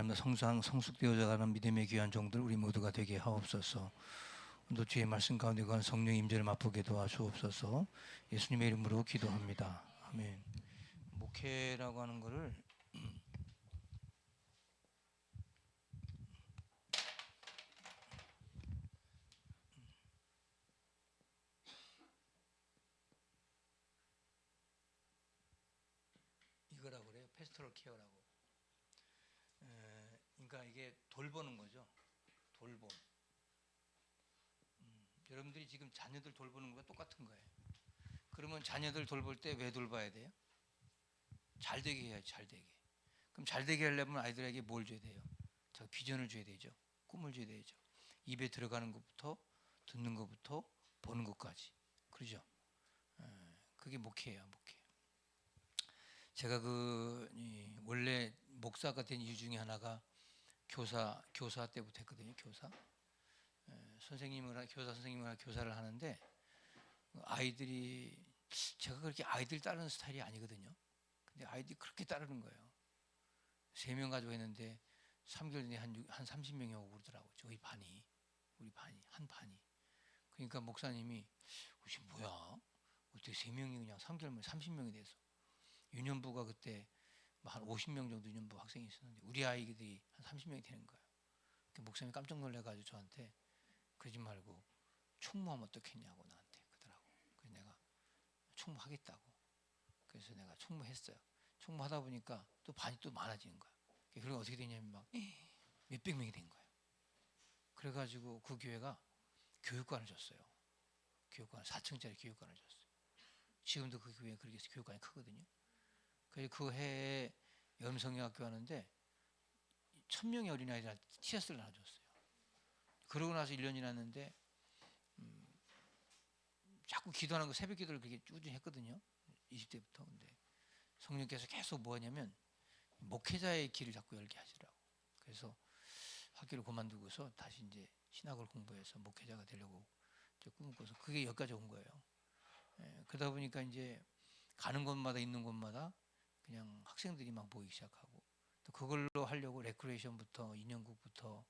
날마다 성숙되어져가는 믿음의 귀한 종들 우리 모두가 되게 하옵소서. 또 주의 말씀 가운데 거한 성령 임재를 맛보게 도와주옵소서. 예수님의 이름으로 기도합니다. 아멘. 목회라고 하는 거를 이거라고 그래요. 패스토럴 케어라고. 그러니까 이게 돌보는 거죠. 돌봄. 여러분들이 지금 자녀들 돌보는 거가 똑같은 거예요. 그러면 자녀들 돌볼 때 왜 돌봐야 돼요? 잘 되게 해야지, 잘 되게. 그럼 잘 되게 하려면 아이들에게 뭘 줘야 돼요? 자, 비전을 줘야 되죠. 꿈을 줘야 되죠. 입에 들어가는 것부터 듣는 것부터 보는 것까지. 그러죠? 그게 목회예요, 목회. 제가 원래 목사가 된 이유 중에 하나가 교사 때부터 했거든요. 교사 선생님을 교사를 하는데 아이들이 제가 그렇게 아이들 따르는 스타일이 아니거든요. 근데 아이들이 그렇게 따르는 거예요. 3명 가지고 했는데 3개월 내에 한 30명이 오고 그러더라고요. 우리 반이 한 반이. 그러니까 목사님이 이게 뭐야? 어떻게 3명이 그냥 3개월 만에 30명이 돼서 유년부가 그때 한 50명 정도 유년부 학생이 있었는데 우리 아이들이 한 30명이 되는 거예요. 목사님이 깜짝 놀래가지고 저한테 그러지 말고 총무하면 어떻겠냐고 나한테 그러더라고. 그래서 내가 총무하겠다고. 그래서 내가 총무했어요. 총무하다 보니까 또 반이 또 많아지는 거야. 그리고 어떻게 되냐면 막 몇백 명이 된 거예요. 그래가지고 그 교회가 교육관을 줬어요. 교육관 4층짜리 교육관을 줬어요. 지금도 그 교회 그렇게 교육관이 크거든요. 그래서 그 해에 염성여학교 하는데 1000명의 어린아이들 티셔츠를 나눠줬어요. 그러고 나서 1년이 지났는데 자꾸 기도하는 거 새벽 기도를 그렇게 꾸준히 했거든요. 20대부터. 근데 성령께서 계속 뭐 하냐면 목회자의 길을 자꾸 열게 하시더라고. 그래서 학교를 그만두고서 다시 이제 신학을 공부해서 목회자가 되려고 꿈을 꿔서 그게 여기까지 온 거예요. 그러다 보니까 이제 가는 곳마다 있는 곳마다 그냥 학생들이 막 모이기 시작하고 또 그걸로 하려고 레크레이션부터 인형극부터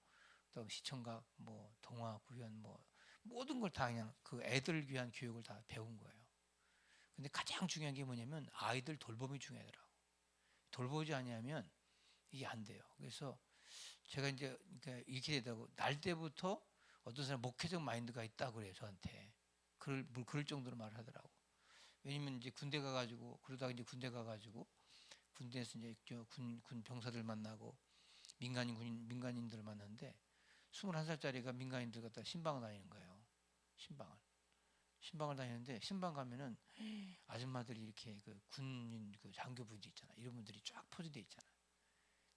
또 시청각 뭐 동화 구연 뭐 모든 걸 다 그냥 그 애들 위한 교육을 다 배운 거예요. 근데 가장 중요한 게 뭐냐면 아이들 돌봄이 중요하더라고. 돌보지 않으면 이게 안 돼요. 그래서 제가 이제 그러니까 이렇게 되다고 날 때부터 어떤 사람 목회적 마인드가 있다고 그래요 저한테. 그럴 정도로 말을 하더라고. 왜냐면 이제 군대 가가지고 그러다가 이제 군대 가가지고 군대에서 이제 군 병사들 만나고 민간인들을 만났는데 21살짜리가 민간인들 갖다 신방을 다니는 거예요. 신방을 다니는데 신방 가면은 아줌마들이 이렇게 그 군인 그 장교분들 있잖아. 이런 분들이 쫙 포진돼 있잖아.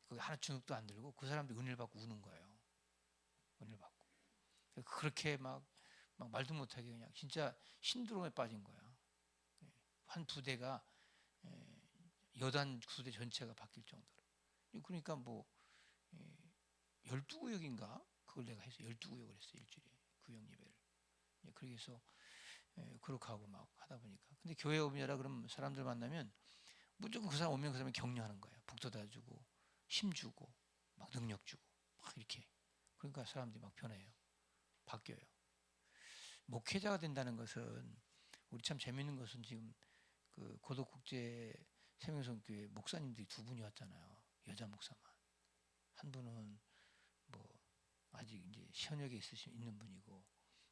거기 하나 주눅도 안 들고 그 사람들이 은혜를 받고 우는 거예요. 은혜를 받고. 그렇게 막 말도 못하게 그냥 진짜 신드롬에 빠진 거야. 한 부대가 여단 부대 전체가 바뀔 정도로. 그러니까 뭐 12구역인가 그걸 내가 해서 12구역을 했어 일주일에 구역 예배를. 그렇게 해서 그렇게 하고 막 하다 보니까. 근데 교회 오면라 그러면 사람들 만나면 무조건 그 사람 오면 그 사람이 격려하는 거예요. 북돋아 주고 힘 주고 막 능력 주고 막 이렇게. 그러니까 사람들이 막 변해요. 바뀌어요. 목회자가 된다는 것은 우리 참 재밌는 것은 지금 그 고덕국제 생명성교회 목사님들이 2분이 왔잖아요. 여자 목사만. 한 분은 뭐 아직 이제 현역에 있는 분이고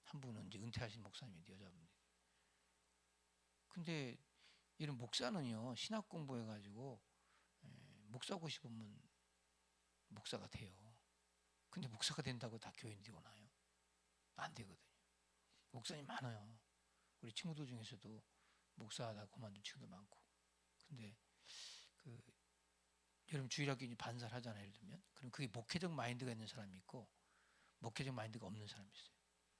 한 분은 이제 은퇴하신 목사님인데 여자분이. 근데 이런 목사는요 신학 공부해가지고 목사고 싶으면 목사가 돼요. 근데 목사가 된다고 다 교인들이 오나요? 안 되거든요. 목사님 많아요. 우리 친구들 중에서도 목사하다 그만둔 친구도 많고. 근데 그 여러분 주일학교 이제 반사를 하잖아요. 예를 들면 그럼 그게 목회적 마인드가 있는 사람이 있고 목회적 마인드가 없는 사람이 있어요.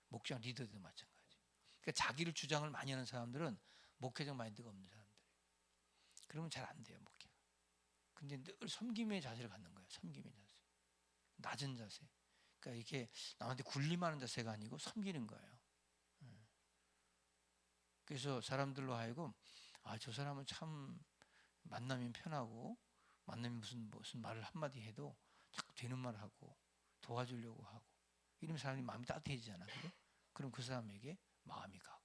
목장 리더들도 마찬가지. 그러니까 자기를 주장을 많이 하는 사람들은 목회적 마인드가 없는 사람들. 그러면 잘 안 돼요 목회가. 근데 늘 섬김의 자세를 갖는 거예요. 섬김의 자세, 낮은 자세. 그러니까 이렇게 남한테 군림하는 자세가 아니고 섬기는 거예요. 그래서 사람들로 하여금 저 사람은 참 만나면 편하고 만나면 무슨 말을 한마디 해도 자꾸 되는 말 하고 도와주려고 하고 이러면 사람이 마음이 따뜻해지잖아. 그죠? 그럼 그 사람에게 마음이 가고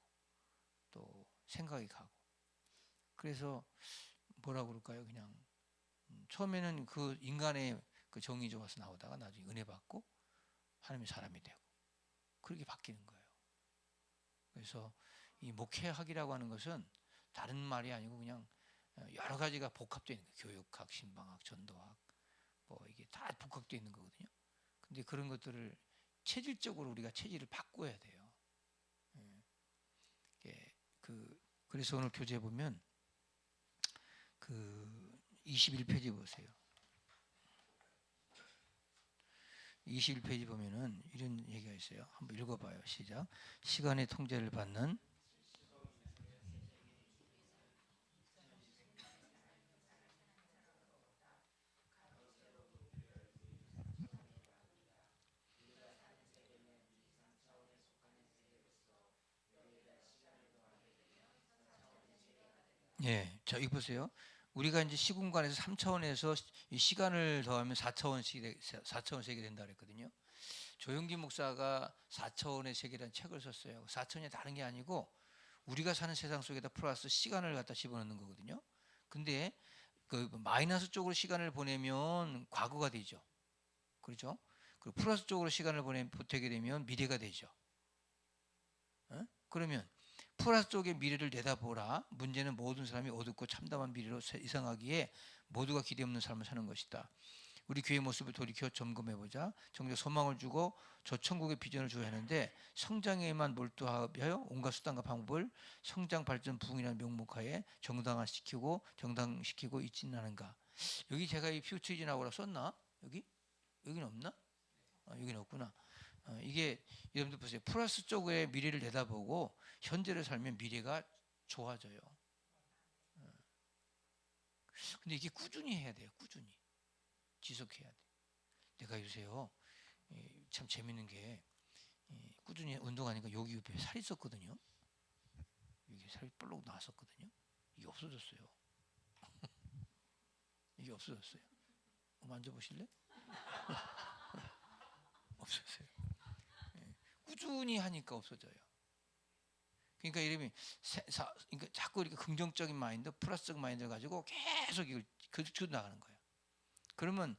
또 생각이 가고. 그래서 뭐라 그럴까요? 그냥 처음에는 그 인간의 그 정이 좋아서 나오다가 나중에 은혜 받고 하나님의 사람이 되고 그렇게 바뀌는 거예요. 그래서 이 목회학이라고 하는 것은 다른 말이 아니고 그냥 여러 가지가 복합되어 있는 거예요. 교육학, 신방학, 전도학 뭐 이게 다 복합되어 있는 거거든요. 근데 그런 것들을 체질적으로 우리가 체질을 바꿔야 돼요. 그래서 오늘 교재 보면 그 21페이지 보세요. 21페이지 보면은 이런 얘기가 있어요. 한번 읽어봐요. 시작. 시간의 통제를 받는 예, 자 이거 보세요. 우리가 이제 시공간에서 3차원에서 이 시간을 더하면 4차원 세계 된다 그랬거든요. 조영기 목사가 4차원의 세계라는 책을 썼어요. 4차원이 다른 게 아니고 우리가 사는 세상 속에다 플러스 시간을 갖다 집어넣는 거거든요. 근데 그 마이너스 쪽으로 시간을 보내면 과거가 되죠. 그렇죠? 그리고 플러스 쪽으로 시간을 보내게 되면 미래가 되죠. 어? 그러면 플러스 쪽의 미래를 내다보라. 문제는 모든 사람이 어둡고 참담한 미래로 이상하기에 모두가 기대 없는 삶을 사는 것이다. 우리 교회 모습을 돌이켜 점검해보자. 정작 소망을 주고 저 천국의 비전을 주어야 하는데 성장에만 몰두하여 온갖 수단과 방법을 성장 발전 부흥이라는 명목하에 정당시키고 있지는 않은가. 여기 제가 이 퓨처이즈나오라 썼나? 여기는 없나? 여기는 없구나. 이게 여러분들 보세요. 플러스 쪽의 미래를 내다보고 현재를 살면 미래가 좋아져요. 근데 이게 꾸준히 해야 돼요. 꾸준히 지속해야 돼. 내가 요새요 참 재밌는 게 꾸준히 운동하니까 여기 옆에 살이 쪘거든요. 이게 살이 볼록 나왔었거든요. 이게 없어졌어요. 이게 없어졌어요. 만져보실래? 없어졌어요. 꾸준히 하니까 없어져요. 그러니까 이름이 그러니까 자꾸 이렇게 긍정적인 마인드, 플러스적 마인드를 가지고 계속 이걸 그쳐 나가는 거예요. 그러면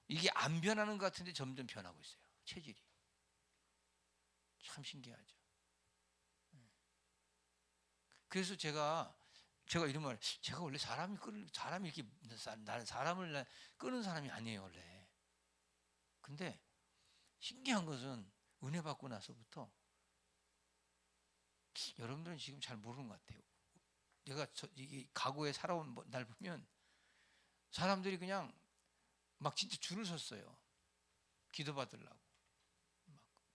이게 안 변하는 것 같은데 점점 변하고 있어요. 체질이. 참 신기하죠. 그래서 제가 이런 말, 제가 원래 사람을 이렇게 나는 사람을 끄는 사람이 아니에요 원래. 근데 신기한 것은 은혜 받고 나서부터 여러분들은 지금 잘 모르는 것 같아요. 내가 이 과거에 살아온 날 보면 사람들이 그냥 막 진짜 줄을 섰어요. 기도 받으려고.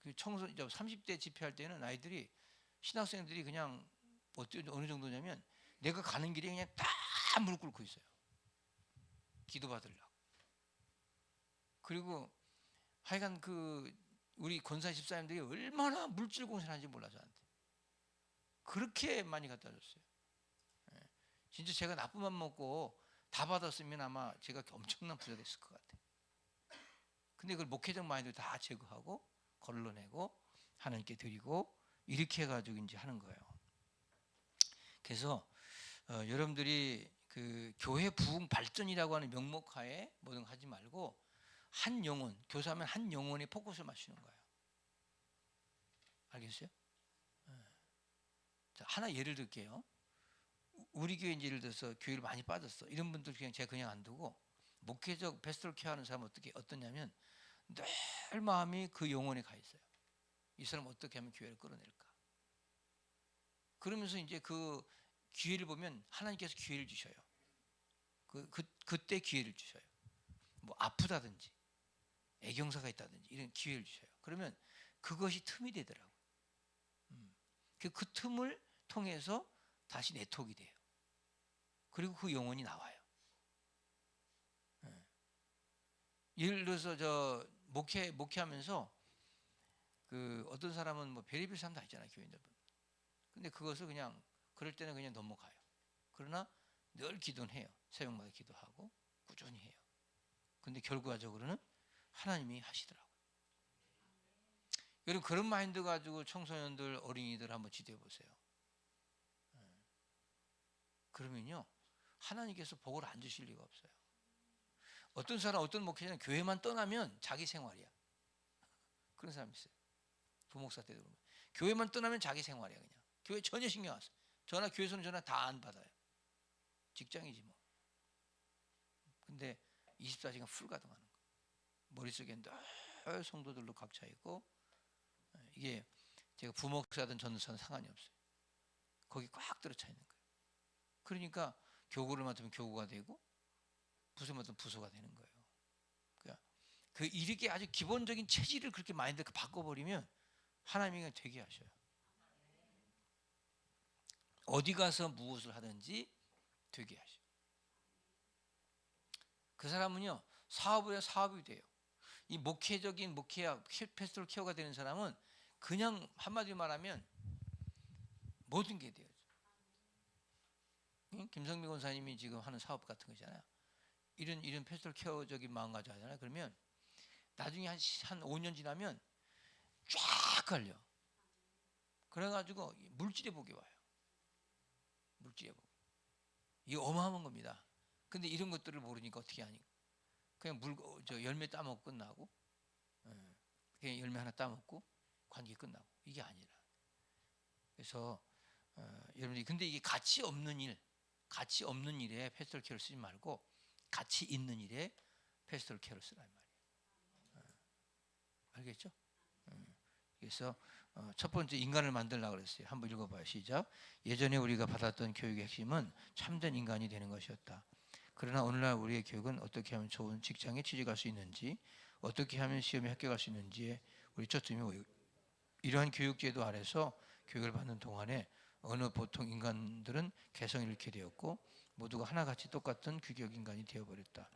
그 청소 이제 30대 집회할 때는 아이들이 신학생들이 그냥 어느 정도냐면 내가 가는 길에 그냥 다 무릎 꿇고 있어요. 기도 받으려고. 그리고 하여간 그 우리 권사 집사님들이 얼마나 물질 공신하는지 몰라 저한테. 그렇게 많이 갖다 줬어요. 진짜 제가 나쁜 맘 먹고 다 받았으면 아마 제가 엄청난 부자 됐을 것 같아요. 근데 그걸 목회적 마인드를 다 제거하고 걸러내고 하나님께 드리고 이렇게 해가지고 이제 하는 거예요. 그래서 여러분들이 그 교회 부흥 발전이라고 하는 명목하에 뭐든 하지 말고 한 영혼, 교사하면 한 영혼에 포커스를 맞추는 거예요. 알겠어요? 자, 하나 예를 들게요. 우리 교회 예를 들어서 교회를 많이 빠졌어. 이런 분들 제가 그냥 안 두고 목회적 베스트를 케어하는 사람은 어떠냐면 늘 마음이 그 영혼에 가 있어요. 이 사람 어떻게 하면 교회를 끌어낼까? 그러면서 이제 그 기회를 보면 하나님께서 기회를 주셔요. 그때 기회를 주셔요. 뭐 아프다든지 애경사가 있다든지 이런 기회를 주셔요. 그러면 그것이 틈이 되더라고요. 그 틈을 통해서 다시 네트워크가 돼요. 그리고 그 영혼이 나와요. 예를 들어서 저 목회하면서 그 어떤 사람은 뭐 별의별 사람 다 있잖아요, 교인들. 근데 그것을 그냥 그럴 때는 그냥 넘어가요. 그러나 늘 기도는 해요. 새벽마다 기도하고 꾸준히 해요. 근데 결과적으로는 하나님이 하시더라고요. 여러분 그런 마인드 가지고 청소년들, 어린이들 한번 지도해 보세요. 그러면요 하나님께서 복을 안 주실 리가 없어요. 어떤 사람, 어떤 목회자는 교회만 떠나면 자기 생활이야. 그런 사람 있어요. 부목사 때도 그러면 교회만 떠나면 자기 생활이야. 그냥 교회 전혀 신경 안 써. 전화 교회에서는 전화 다 안 받아요. 직장이지 뭐. 근데 24시간 풀 가동하는 거. 머릿속에 늘 성도들로 각 차 있고, 이게 제가 부목사든 전도사든 상관이 없어요. 거기 꽉 들어차 있는 거예요. 그러니까 교구를 맡으면 교구가 되고 부서 맡으면 부서가 되는 거예요. 그러니까 그 이렇게 아주 기본적인 체질을 그렇게 마인드를 바꿔버리면 하나님이 되게 하셔요. 어디 가서 무엇을 하든지 되게 하셔. 그 사람은요 사업을 사업이 돼요. 이 목회적인 목회야 패스토럴 케어가 되는 사람은 그냥 한마디로 말하면 모든 게 돼요. 김성미 권사님이 지금 하는 사업 같은 거잖아요. 이런 패스토럴 케어적인 마음 가지고 하잖아요. 그러면 나중에 한 5년 지나면 쫙 걸려. 그래가지고 물질의 복이 와요. 물질의 복. 이게 어마어마한 겁니다. 근데 이런 것들을 모르니까 어떻게 하니? 그냥 열매 따먹고 끝나고, 그냥 열매 하나 따먹고 관계 끝나고 이게 아니라. 그래서 여러분들이 근데 이게 가치 없는 일에 패스토럴 케어를 쓰지 말고 가치 있는 일에 패스토럴 케어를 쓰란 말이에요. 알겠죠? 그래서 첫 번째 인간을 만들려고 그랬어요. 한번 읽어봐요. 시작. 예전에 우리가 받았던 교육의 핵심은 참된 인간이 되는 것이었다. 그러나 오늘날 우리의 교육은 어떻게 하면 좋은 직장에 취직할 수 있는지, 어떻게 하면 시험에 합격할 수 있는지에 우리 초점이 이러한 교육제도 아래서 교육을 받는 동안에 어느 보통 인간들은 개성을 잃게 되었고 모두가 하나같이 똑같은 규격 인간이 되어버렸다.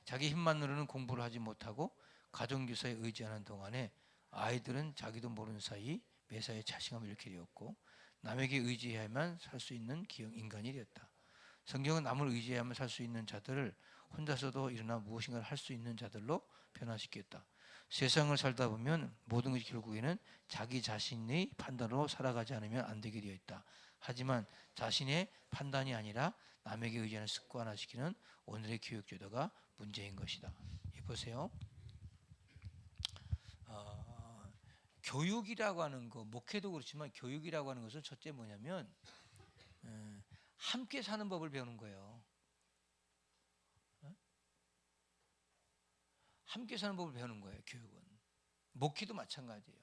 자기 힘만으로는 공부를 하지 못하고 가정교사에 의지하는 동안에 아이들은 자기도 모르는 사이 매사에 자신감을 잃게 되었고 남에게 의지해야만 살 수 있는 기형 인간이 되었다. 성경은 남을 의지해야만 살 수 있는 자들을 혼자서도 일어나 무엇인가를 할 수 있는 자들로 변화시켰다. 세상을 살다 보면 모든 것이 결국에는 자기 자신의 판단으로 살아가지 않으면 안 되게 되어 있다. 하지만 자신의 판단이 아니라 남에게 의지하는 습관화시키는 오늘의 교육제도가 문제인 것이다. 보세요. 교육이라고 하는 거, 목회도 그렇지만 교육이라고 하는 것은 첫째 뭐냐면 함께 사는 법을 배우는 거예요. 함께 사는 법을 배우는 거예요. 교육은. 목회도 마찬가지예요.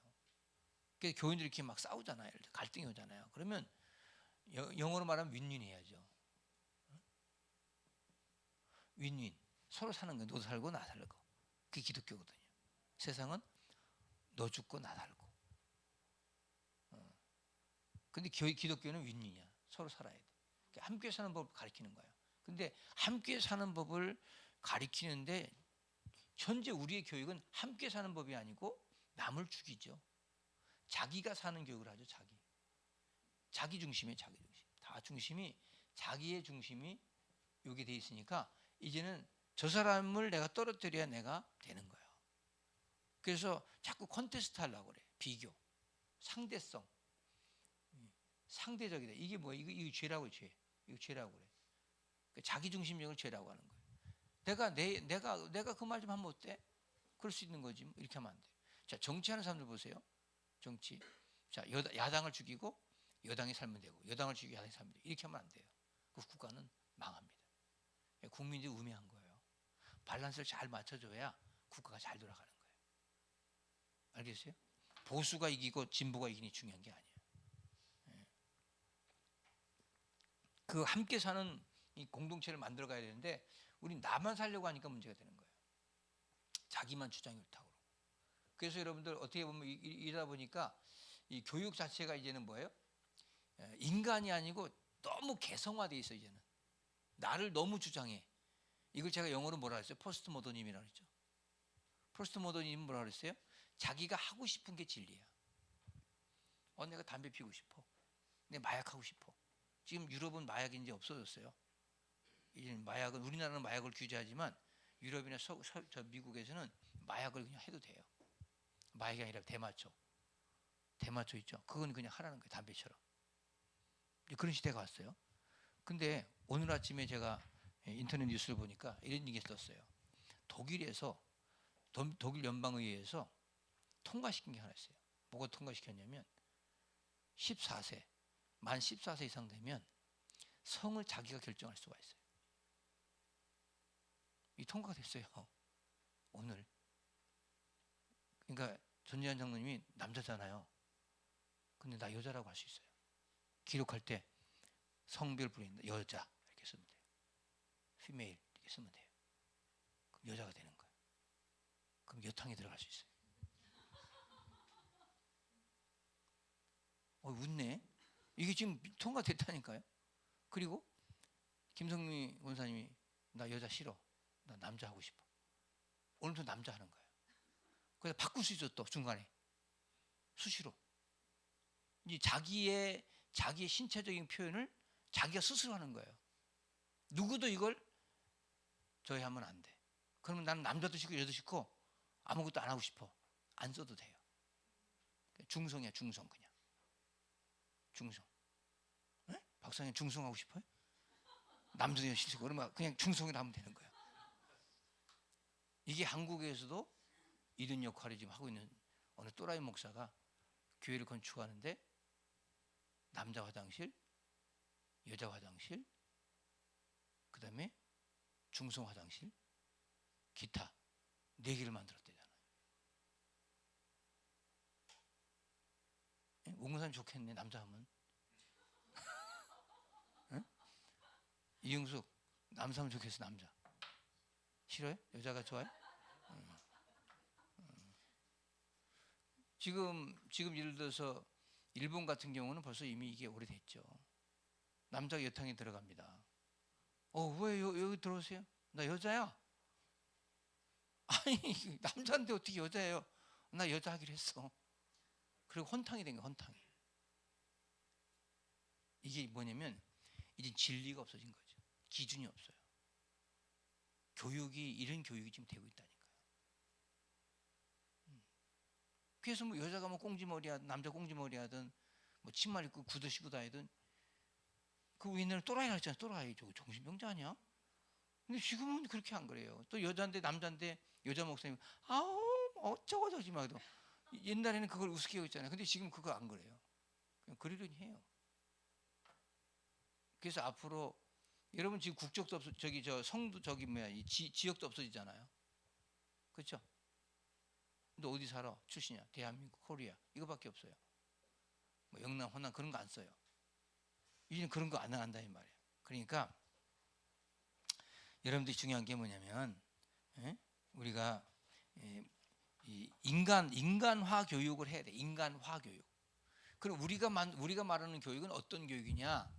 그러니까 교인들이 이렇게 막 싸우잖아요. 갈등이 오잖아요. 그러면 영어로 말하면 윈윈 해야죠. 윈윈. 서로 사는 거예요. 너도 살고 나 살고. 그게 기독교거든요. 세상은 너 죽고 나 살고. 근데 기독교는 윈윈이야. 서로 살아야 돼. 그러니까 함께 사는 법을 가르치는 거예요. 근데 함께 사는 법을 가르치는데 현재 우리의 교육은 함께 사는 법이 아니고 남을 죽이죠. 자기가 사는 교육을 하죠. 자기 중심이에요. 자기 중심. 다 중심이 자기의 중심이 여기 돼 있으니까 이제는 저 사람을 내가 떨어뜨려야 내가 되는 거예요. 그래서 자꾸 콘테스트 하려고 그래. 비교, 상대성, 상대적이다. 이게 뭐야? 이거 죄라고 죄. 이거 죄라고 그래. 자기 중심적을 죄라고 하는 거예요. 내가 그 말 좀 하면 어때? 그럴 수 있는 거지. 이렇게 하면 안 돼. 자, 정치하는 사람들 보세요. 정치. 자, 야당을 죽이고 여당이 살면 되고 여당을 죽이고 야당이 살면 되고 이렇게 하면 안 돼요. 그 국가는 망합니다. 국민들이 우매한 거예요. 밸런스를 잘 맞춰줘야 국가가 잘 돌아가는 거예요. 알겠어요? 보수가 이기고 진보가 이기니 중요한 게 아니에요. 그 함께 사는 이 공동체를 만들어 가야 되는데 우리 나만 살려고 하니까 문제가 되는 거예요. 자기만 주장이 옳다고. 그래서 여러분들 어떻게 보면 이러다 보니까 이 교육 자체가 이제는 뭐예요? 인간이 아니고 너무 개성화되어 있어. 이제는 나를 너무 주장해. 이걸 제가 영어로 뭐라 그랬어요? 포스트 모더니즘이라고 그랬죠. 포스트 모더니즘은 뭐라 그랬어요? 자기가 하고 싶은 게 진리야. 내가 담배 피우고 싶어. 내가 마약하고 싶어. 지금 유럽은 마약이 이제 없어졌어요. 이제 마약은 우리나라는 마약을 규제하지만 유럽이나 미국에서는 마약을 그냥 해도 돼요. 마약이 아니라 대마초 있죠. 그건 그냥 하라는 거예요. 담배처럼. 그런 시대가 왔어요. 근데 오늘 아침에 제가 인터넷 뉴스를 보니까 이런 얘기 썼어요. 독일에서 독일 연방의회에서 통과시킨 게 하나 있어요. 뭐가 통과시켰냐면 14세 만 14세 이상 되면 성을 자기가 결정할 수가 있어요. 이 통과가 됐어요. 오늘. 그러니까 전재현 장로님이 남자잖아요. 근데 나 여자라고 할 수 있어요. 기록할 때 성별 부르는데 여자 이렇게 쓰면 돼요. female 이렇게 쓰면 돼요. 그럼 여자가 되는 거예요. 그럼 여탕에 들어갈 수 있어요. 웃네. 이게 지금 통과됐다니까요. 그리고 김성미 원사님이 나 여자 싫어. 나 남자 하고 싶어. 오늘부터 남자 하는 거예요. 그래서 바꿀 수 있어 또 중간에. 수시로. 이 자기의 신체적인 표현을 자기가 스스로 하는 거예요. 누구도 이걸 저해하면 안 돼. 그러면 나는 남자도 싫고 여자도 싫고 아무것도 안 하고 싶어. 안 써도 돼요. 중성이야 중성 그냥. 중성. 네? 박사님 중성하고 싶어요? 남성이 싫고 그러면 그냥 중성이라 하면 되는 거예요. 이게 한국에서도 이런 역할을 지금 하고 있는 어느 또라이 목사가 교회를 건축하는데 남자 화장실, 여자 화장실, 그 다음에 중성 화장실, 기타 4개를 만들었대잖아요. 옹사님 좋겠네 남자 하면. 응? 이영숙 남자 하면 좋겠어. 남자 싫어요? 여자가 좋아요? 지금 예를 들어서 일본 같은 경우는 벌써 이미 이게 오래됐죠. 남자가 여탕에 들어갑니다. 왜 여기 들어오세요? 나 여자야. 아니 남자인데 어떻게 여자예요? 나 여자 하기로 했어. 그리고 혼탕이 된 거야. 혼탕이. 이게 뭐냐면 이제 진리가 없어진 거죠. 기준이 없어요. 이런 교육이 지금 되고 있다니까요. 그래서 뭐 여자가 뭐 꽁지머리 하든 남자 꽁지머리 하든 뭐 치마 입고 구두 신고 다니든 그 옛날에 또라이라 했잖아요. 또라이 저거 정신병자 아니야? 근데 지금은 그렇게 안 그래요. 또 여자인데 남자인데 여자 목사님 아우 어쩌고 저쩌지 마도 옛날에는 그걸 우습게 여겼잖아요. 근데 지금 그거 안 그래요. 그냥 그러려니 해요. 그래서 앞으로 여러분 지금 국적도 없어 성도 지역도 없어지잖아요. 그렇죠? 너 어디 살아? 출신이야? 대한민국, 코리아 이거밖에 없어요. 뭐 영남, 호남 그런 거 안 써요. 이제는 그런 거 안 한다 이 말이에요. 그러니까 여러분들이 중요한 게 뭐냐면 우리가 이 인간화 교육을 해야 돼. 인간화 교육. 그럼 우리가 말하는 교육은 어떤 교육이냐?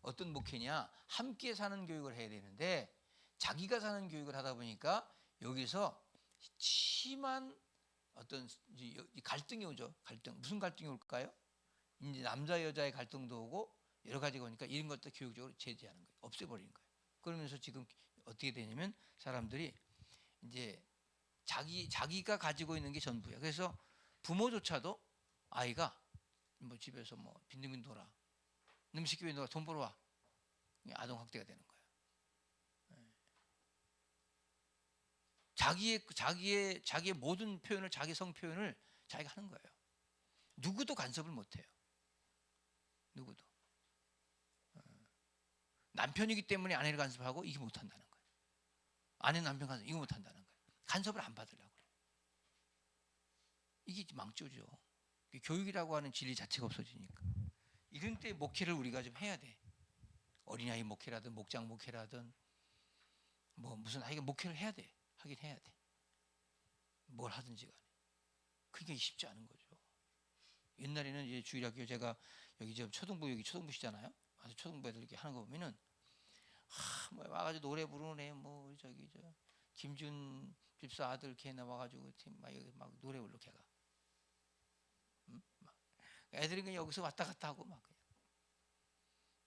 어떤 목회냐? 함께 사는 교육을 해야 되는데 자기가 사는 교육을 하다 보니까 여기서 심한 어떤 갈등이 오죠. 무슨 갈등이 올까요? 이제 남자 여자의 갈등도 오고 여러 가지가 오니까 이런 것도 교육적으로 제재하는 거예요. 없애버리는 거예요. 그러면서 지금 어떻게 되냐면 사람들이 이제 자기가 가지고 있는 게 전부야. 그래서 부모조차도 아이가 뭐 집에서 뭐 빈둥빈둥 놀아, 음식집에 놀아, 돈 벌어 와, 아동 학대가 되는 거야. 자기의 모든 표현을 자기 성 표현을 자기가 하는 거예요. 누구도 간섭을 못 해요. 누구도. 남편이기 때문에 아내를 간섭하고 이게 못 한다는 거예요. 아내 남편 간섭 이거 못 한다는 거예요. 간섭을 안 받으려고 그래요. 이게 망조죠. 교육이라고 하는 진리 자체가 없어지니까. 이런 때 목회를 우리가 좀 해야 돼. 어린아이 목회라든 목장 목회라든 뭐 무슨 아이가 목회를 해야 돼. 하긴 해야 돼. 뭘 하든지 간에. 그게 쉽지 않은 거죠. 옛날에는 이제 주일학교 제가 여기 초등부시잖아요. 아주 초등부 애들 이렇게 하는 거 보면은 뭐 와가지고 노래 부르네 뭐 김준 집사 아들 걔 나와가지고 막 노래 부르 걔가. 애들이 그냥 여기서 왔다 갔다 하고 막 그냥.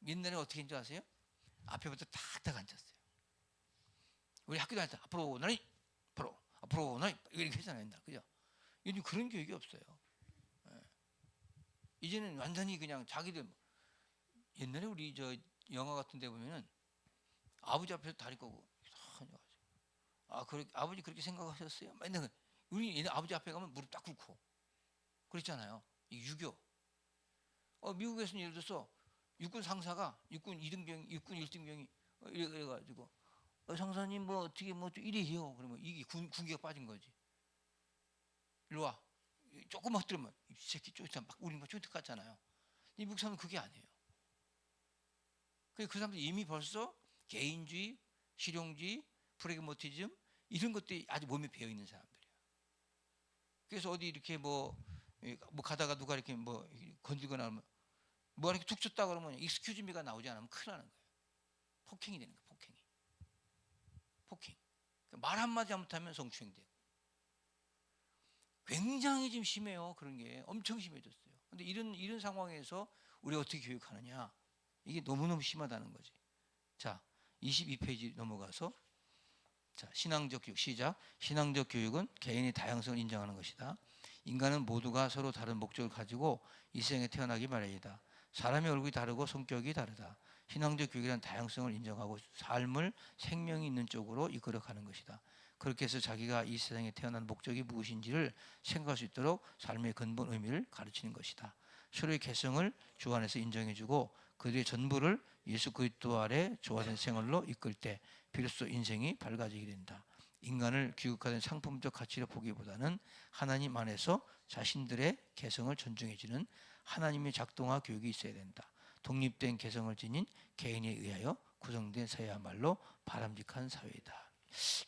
옛날에 어떻게 했는지 아세요? 앞에부터 탁탁 앉았어요. 우리 학교 다닐 때 앞으로 나니 앞으로 앞으로 나 이렇게 했잖아요, 옛날. 그죠? 요즘 그런 교육이 없어요. 예. 이제는 완전히 그냥 자기들. 옛날에 우리 저 영화 같은 데 보면은 아버지 앞에서 다리 꼬고 이상하게 아버지 그렇게 생각하셨어요? 맨날 우리 옛날 아버지 앞에 가면 무릎 딱 꿇고 그랬잖아요. 이 유교. 미국에서는 예를 들어서 육군 상사가 육군 2등병, 육군 1등병이 이래가지고 상사님 뭐 어떻게 뭐 이래요. 그러면 이게 군기가 빠진 거지. 일로 와. 조금만 들으면 이 새끼 쫓아 막 우리 막 쫓아 갔잖아요. 이 미국 사람은 그게 아니에요. 그 사람들 이미 벌써 개인주의, 실용주의, 프래그마티즘 이런 것들이 아주 몸에 배어 있는 사람들이에요. 그래서 어디 이렇게 뭐 가다가 누가 이렇게 뭐 건들거나 하면 뭐 이렇게 툭 쳤다 그러면 익스큐즈 미가 나오지 않으면 큰일 나는 거예요. 폭행이 되는 거예요. 폭행. 말 한마디 잘못하면 성추행되고. 굉장히 지금 심해요. 그런 게 엄청 심해졌어요. 근데 이런 상황에서 우리가 어떻게 교육하느냐? 이게 너무너무 심하다는 거지. 자, 22페이지 넘어가서 자, 신앙적 교육 시작. 신앙적 교육은 개인의 다양성을 인정하는 것이다. 인간은 모두가 서로 다른 목적을 가지고 이 세상에 태어나기 마련이다. 사람의 얼굴이 다르고 성격이 다르다. 신앙적 교육이란 다양성을 인정하고 삶을 생명이 있는 쪽으로 이끌어가는 것이다. 그렇게 해서 자기가 이 세상에 태어난 목적이 무엇인지를 생각할 수 있도록 삶의 근본 의미를 가르치는 것이다. 서로의 개성을 주 안에서 인정해주고 그들의 전부를 예수 그리스도 아래 조화된 생활로 이끌 때 비로소 인생이 밝아지게 된다. 인간을 규격화된 상품적 가치로 보기보다는 하나님 안에서 자신들의 개성을 존중해주는 하나님의 작동화 교육이 있어야 된다. 독립된 개성을 지닌 개인에 의하여 구성된 사회야말로 바람직한 사회이다.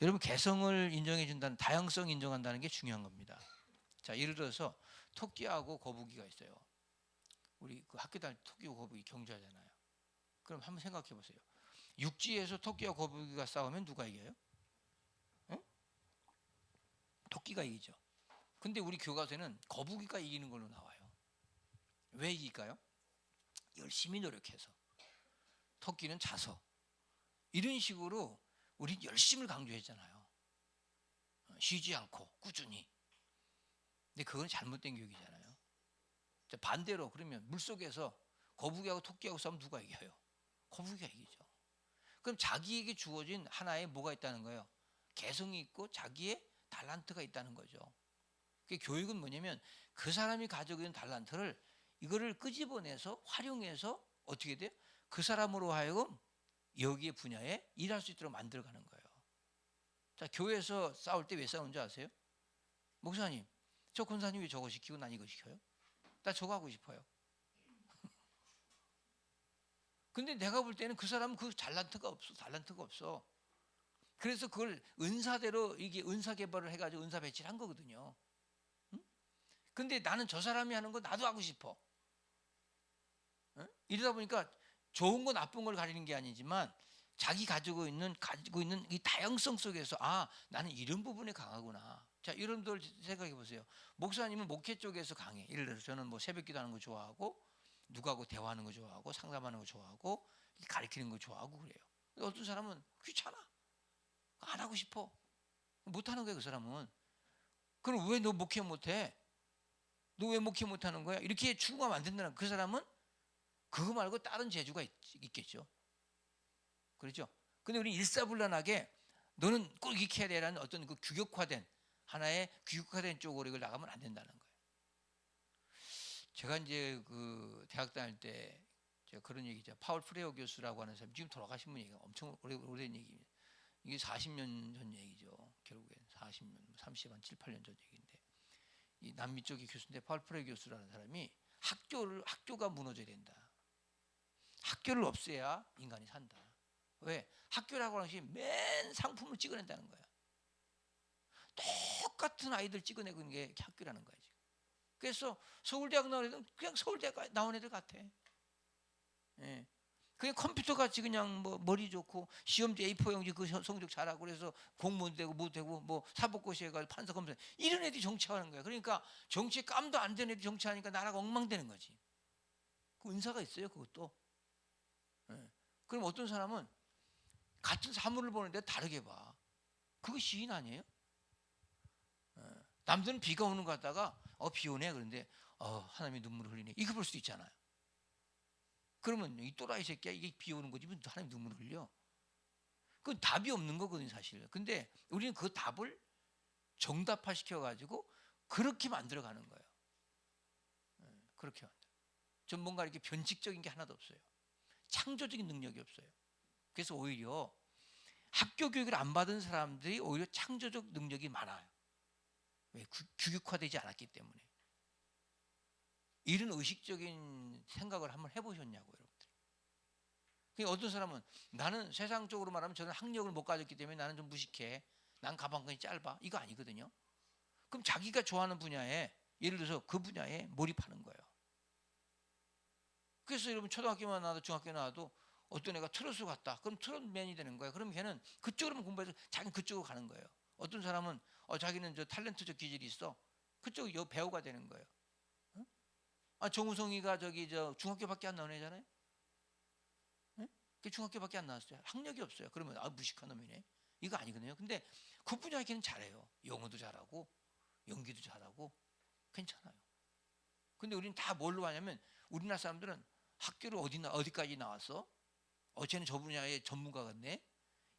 여러분, 개성을 인정해준다는, 다양성 인정한다는 게 중요한 겁니다. 자, 예를 들어서 토끼하고 거북이가 있어요. 우리 그 학교 다닐 때 토끼하고 거북이 경주하잖아요. 그럼 한번 생각해 보세요. 육지에서 토끼와 거북이가 싸우면 누가 이겨요? 응? 토끼가 이기죠. 근데 우리 교과서에는 거북이가 이기는 걸로 나와요. 왜 이길까요? 열심히 노력해서. 토끼는 자서. 이런 식으로 우리 열심을 강조했잖아요. 쉬지 않고 꾸준히. 근데 그건 잘못된 교육이잖아요. 반대로 그러면 물속에서 거북이하고 토끼하고 싸우면 누가 이겨요? 거북이가 이기죠. 그럼 자기에게 주어진 하나의 뭐가 있다는 거예요? 개성이 있고 자기의 달란트가 있다는 거죠. 교육은 뭐냐면 그 사람이 가지고 있는 달란트를 이거를 끄집어내서 활용해서 어떻게 돼요? 그 사람으로 하여금 여기에 분야에 일할 수 있도록 만들어가는 거예요. 자, 교회에서 싸울 때 왜 싸우는지 아세요? 목사님, 저 권사님 왜 저거 시키고 난 이거 시켜요? 나 저거 하고 싶어요. 근데 내가 볼 때는 그 사람은 그 달란트가 없어. 그래서 그걸 은사대로 이게 은사 개발을 해가지고 은사 배치를 한 거거든요. 응? 근데 나는 저 사람이 하는 거 나도 하고 싶어. 응? 이러다 보니까 좋은 거 나쁜 걸 가리는 게 아니지만 자기 가지고 있는 이 다양성 속에서 나는 이런 부분에 강하구나. 자, 여러분들 생각해 보세요. 목사님은 목회 쪽에서 강해. 예를 들어서 저는 뭐 새벽기도 하는 거 좋아하고 누구하고 대화하는 거 좋아하고 상담하는 거 좋아하고 가르치는 거 좋아하고 그래요. 어떤 사람은 귀찮아. 안 하고 싶어. 못 하는 거야, 그 사람은. 그럼 왜 너 목회 못 해? 너 왜 목회 못 하는 거야? 이렇게 추구하면 안 된다는 그 사람은 그거 말고 다른 재주가 있겠죠. 그렇죠? 근데 우리 일사불란하게 너는 꼭 이렇게 해야 되라는 어떤 그 규격화된 하나의 규격화된 쪽으로 이걸 나가면 안 된다는 거예요. 제가 이제 그 대학 다닐 때 제가 그런 얘기죠. 파울 프레어 교수라고 하는 사람 지금 돌아가신 분이 엄청 오래된 얘기입니다. 이게 40년 전 얘기죠. 결국엔 40년, 30, 한 7, 8년 전 얘기인데 이 남미 쪽의 교수인데 파울 프레어 교수라는 사람이 학교가 무너져야 된다. 학교를 없애야 인간이 산다. 왜? 학교라고 하는 것이 맨 상품을 찍어낸다는 거야. 똑같은 아이들 찍어내고 있는 게 학교라는 거야. 지금. 그래서 서울대학 나온 애들은 그냥 서울대학 나온 애들 같아. 예. 그냥 컴퓨터 같이 그냥 뭐 머리 좋고 시험지 A4 용지 그 성적 잘하고 그래서 공무원 되고 뭐 되고 뭐 사법고시에 가서 판사 검사 이런 애들이 정치하는 거야. 그러니까 정치에 깜도 안 되는 애들이 정치하니까 나라가 엉망되는 거지. 그 은사가 있어요, 그것도. 예. 그럼 어떤 사람은 같은 사물을 보는데 다르게 봐. 그거 시인 아니에요? 남들은 비가 오는 것 같다가 비 오네 그런데 하나님이 눈물을 흘리네 이거 볼 수도 있잖아요. 그러면 이 또라이 새끼야 이게 비 오는 거지 왜 하나님 눈물을 흘려? 그건 답이 없는 거거든요 사실. 근데 우리는 그 답을 정답화 시켜가지고 그렇게 만들어가는 거예요. 그렇게 만들어. 전 뭔가 이렇게 변칙적인 게 하나도 없어요. 창조적인 능력이 없어요. 그래서 오히려 학교 교육을 안 받은 사람들이 오히려 창조적 능력이 많아요. 왜? 규격화되지 않았기 때문에. 이런 의식적인 생각을 한번 해보셨냐고요, 여러분들. 그러니까 어떤 사람은 나는 세상적으로 말하면 저는 학력을 못 가졌기 때문에 나는 좀 무식해. 난 가방끈이 짧아. 이거 아니거든요. 그럼 자기가 좋아하는 분야에 예를 들어서 그 분야에 몰입하는 거예요. 그래서 여러분 초등학교만 나와도 중학교 나와도 어떤 애가 트로트 같다. 그럼 트롯맨이 되는 거예요. 그럼 걔는 그쪽으로만 공부해서 자기는 그쪽으로 가는 거예요. 어떤 사람은 자기는 저 탤런트적 기질이 있어. 그쪽 배우가 되는 거예요. 정우성이가 저기 저 중학교밖에 안 나온 애잖아요. 그 중학교밖에 안 나왔어요. 학력이 없어요. 그러면 무식한 놈이네. 이거 아니거든요. 근데 그 분야에 걔는 잘해요. 영어도 잘하고 연기도 잘하고 괜찮아요. 근데 우리는 다 뭘로 하냐면 우리나라 사람들은 학교를 어디까지 나왔어? 쟤는 저 분야의 전문가 같네.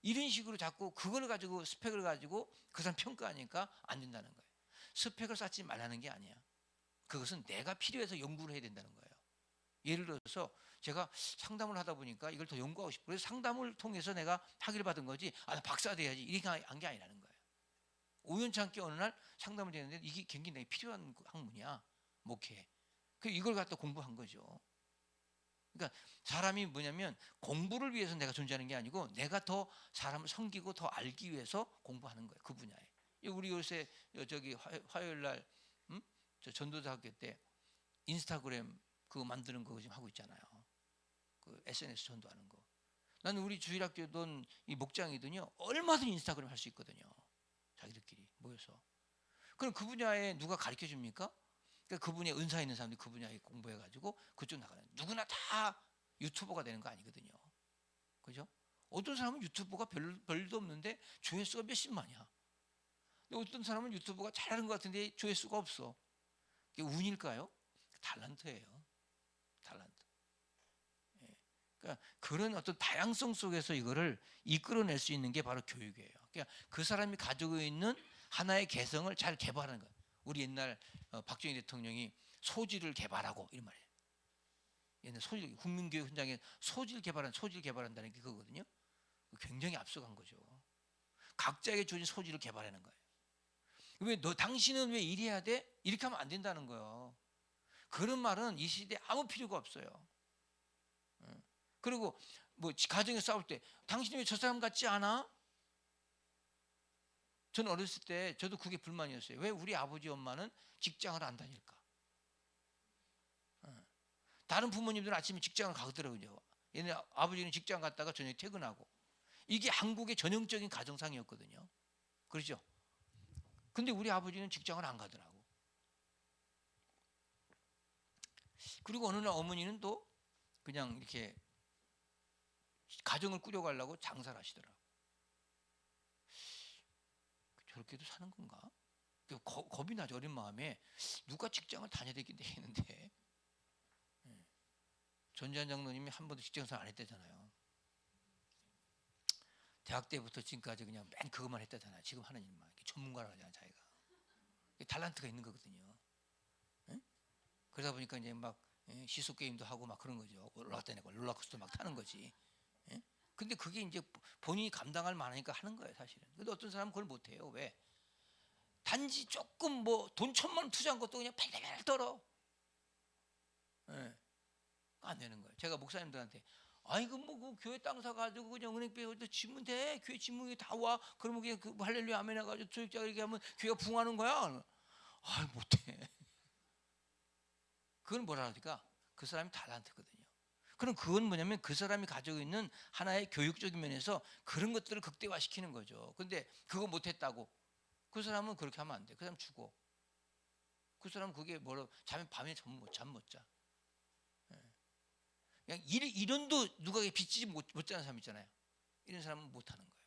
이런 식으로 자꾸 그걸 가지고 스펙을 가지고 그 사람 평가하니까 안 된다는 거예요. 스펙을 쌓지 말라는 게 아니야. 그것은 내가 필요해서 연구를 해야 된다는 거예요. 예를 들어서 제가 상담을 하다 보니까 이걸 더 연구하고 싶고 그래서 상담을 통해서 내가 학위를 받은 거지 나 박사 돼야지 이렇게 한 게 아니라는 거예요. 우연찮게 어느 날 상담을 되는데 이게 굉장히 내게 필요한 학문이야. 목회. 이걸 갖다 공부한 거죠. 그러니까 사람이 뭐냐면 공부를 위해서 내가 존재하는 게 아니고 내가 더 사람을 섬기고 더 알기 위해서 공부하는 거예요. 그 분야에. 우리 요새 저기 화요일 날 저 전도사 학교 때 인스타그램 그거 만드는 거 지금 하고 있잖아요. 그 SNS 전도하는 거. 나는 우리 주일학교든 이 목장이든요 얼마든지 인스타그램 할 수 있거든요. 자기들끼리 모여서. 그럼 그 분야에 누가 가르쳐 줍니까? 그러니까 그 분야에 은사 있는 사람들이 그 분야에 공부해가지고 그쪽 나가는. 누구나 다 유튜버가 되는 거 아니거든요. 그죠? 어떤 사람은 유튜버가 별도 없는데 조회수가 몇십만이야. 근데 어떤 사람은 유튜버가 잘하는 것 같은데 조회수가 없어. 그게 운일까요? 달란트예요. 달란트. 예. 그러니까 그런 어떤 다양성 속에서 이거를 이끌어낼 수 있는 게 바로 교육이에요. 그러니까 그 사람이 가지고 있는 하나의 개성을 잘 개발하는 거예요. 우리 옛날 박정희 대통령이 소질을 개발하고 이런 말이에요. 옛날 국민교육 현장에 소질 개발한다는 게 그거거든요. 굉장히 앞서간 거죠. 각자에게 주어진 소질을 개발하는 거예요. 당신은 왜 이래야 돼? 이렇게 하면 안 된다는 거예요. 그런 말은 이 시대에 아무 필요가 없어요. 그리고 뭐 가정에 싸울 때 당신이 왜 저 사람 같지 않아? 저는 어렸을 때 저도 그게 불만이었어요. 왜 우리 아버지 엄마는 직장을 안 다닐까? 다른 부모님들은 아침에 직장을 가더라고요. 얘네 아버지는 직장 갔다가 저녁에 퇴근하고. 이게 한국의 전형적인 가정상이었거든요. 그렇죠? 근데 우리 아버지는 직장을 안 가더라고. 그리고 어느 날 어머니는 또 그냥 이렇게 가정을 꾸려가려고 장사를 하시더라고. 저렇게도 사는 건가? 겁이 나죠. 어린 마음에 누가 직장을 다녀야 되겠는데 전지현 장로님이 한 번도 직장생활 안 했다잖아요. 대학 때부터 지금까지 그냥 맨 그것만 했다잖아요. 지금 하는 일만 전문가라 하잖아요. 자기가 달란트가 있는 거거든요. 그러다 보니까 이제 막 시소 게임도 하고 막 그런 거죠. 올라갔다 내고 롤러코스터 막 타는 거지. 근데 그게 이제 본인이 감당할 만하니까 하는 거예요, 사실은. 근데 어떤 사람은 그걸 못 해요. 왜? 단지 조금 뭐 돈 1,000만 원 투자한 것도 그냥 팔팔 떨어. 안 되는 거예요. 제가 목사님들한테 아이고 뭐 그 교회 땅 사가지고 그냥 은행 빼고 지면 돼. 교회 지문이 다 와. 그러면 그냥 그 할렐루야 아멘 해가지고 조직자 이렇게 하면 교회가 붕하는 거야. 못해. 그건 뭐라 하니까 그 사람이 달란트거든요. 그럼 그건 뭐냐면 그 사람이 가지고 있는 하나의 교육적인 면에서 그런 것들을 극대화시키는 거죠. 근데 그거 못했다고 그 사람은 그렇게 하면 안 돼. 그 사람 죽어. 그 사람은 그게 밤에 잠 못 자. 그냥 이런도 누가 빚지지 못 자는 사람 있잖아요. 이런 사람은 못 하는 거예요.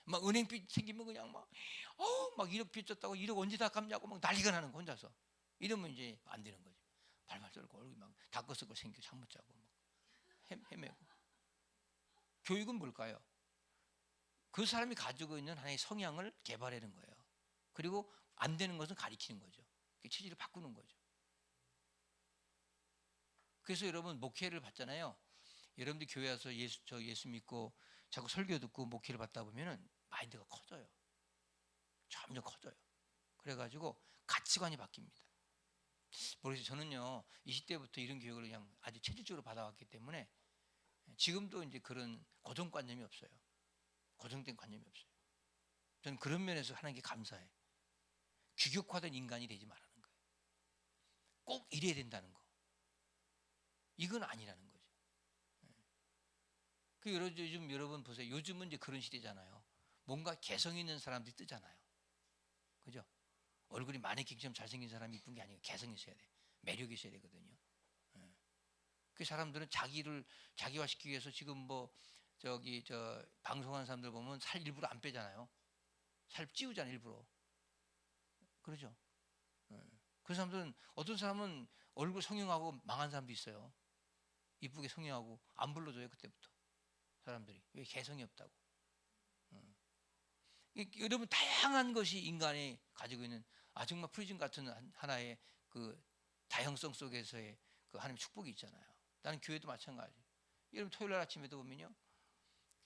막 은행빚 생기면 그냥 막 1억 빚졌다고 1억 언제 다 갚냐고 막 난리가 나는 거 혼자서. 이러면 이제 안 되는 거죠. 발발 떨고 얼굴이 막 다크서클 생기고 잠 못 자고 막 헤매고. 교육은 뭘까요? 그 사람이 가지고 있는 하나의 성향을 개발하는 거예요. 그리고 안 되는 것은 가르치는 거죠. 체질을 바꾸는 거죠. 그래서 여러분 목회를 받잖아요. 여러분들 교회 와서 예수 믿고 자꾸 설교 듣고 목회를 받다 보면은 마인드가 커져요. 점점 커져요. 그래가지고 가치관이 바뀝니다. 그래서 저는요 20대부터 이런 교육을 그냥 아주 체질적으로 받아왔기 때문에 지금도 이제 그런 고정관념이 없어요. 고정된 관념이 없어요. 저는 그런 면에서 하나님께 감사해. 규격화된 인간이 되지 말라는 거예요. 꼭 이래야 된다는 거. 이건 아니라는 거죠. 그 요즘 여러분 보세요. 요즘은 이제 그런 시대잖아요. 뭔가 개성 있는 사람들이 뜨잖아요. 그죠? 얼굴이 마네킹처럼 잘생긴 사람이 이쁜 게 아니고 개성이 있어야 돼. 매력이 있어야 되거든요. 그 사람들은 자기를 자기화시키기 위해서 지금 방송하는 사람들 보면 살 일부러 안 빼잖아요. 살 찌우잖아요, 일부러. 그러죠? 그 사람들은 어떤 사람은 얼굴 성형하고 망한 사람도 있어요. 이쁘게 성형하고 안 불러줘요, 그때부터. 사람들이. 왜? 개성이 없다고. 여러분 다양한 것이 인간이 가지고 있는 정말 프리즘 같은 하나의 그 다양성 속에서의 그 하나님의 축복이 있잖아요. 나는 교회도 마찬가지. 여러분 토요일 날 아침에도 보면요,